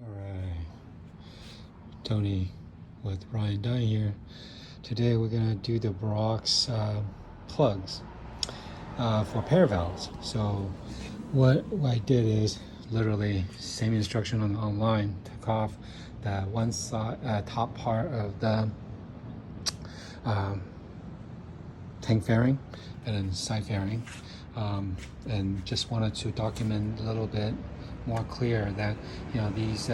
Alright, Tony with Ryan Dunn here. Today we're going to do the Brock's plugs for pair valves. So what I did is literally same instruction online. Took off the one side top part of the tank fairing and then side fairing, and just wanted to document a little bit more clear that, you know, these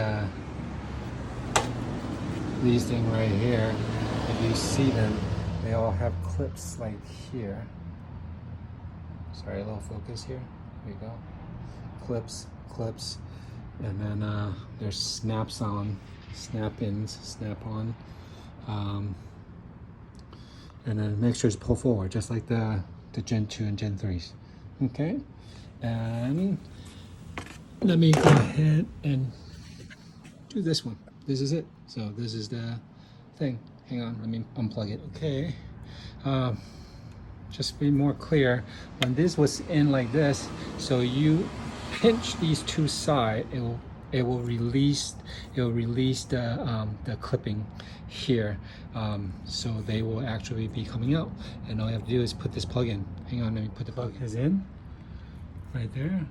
things right here, if you see them, they all have clips like here. Sorry, a little focus here. There you go. Clips, and then there's snaps on, snap-ins, snap-on, and then make sure it's pull forward, just like the Gen 2 and Gen 3s. Okay, and let me go ahead and do this one. This is it. So this is the thing. Hang on, let me unplug it. Okay, just be more clear. When this was in like this, so you pinch these two sides, it will release the clipping here, so they will actually be coming out, and all you have to do is put this plug in. Hang on, let me put the plug in right there,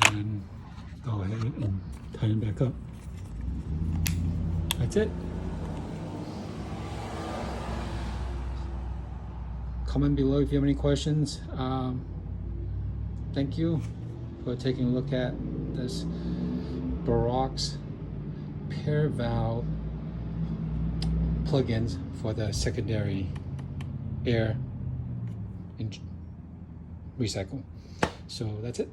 and go ahead and tighten back up. That's it. Comment below if you have any questions. Thank you for taking a look at this Brock's pair valve plugins for the secondary air recycle. So that's it.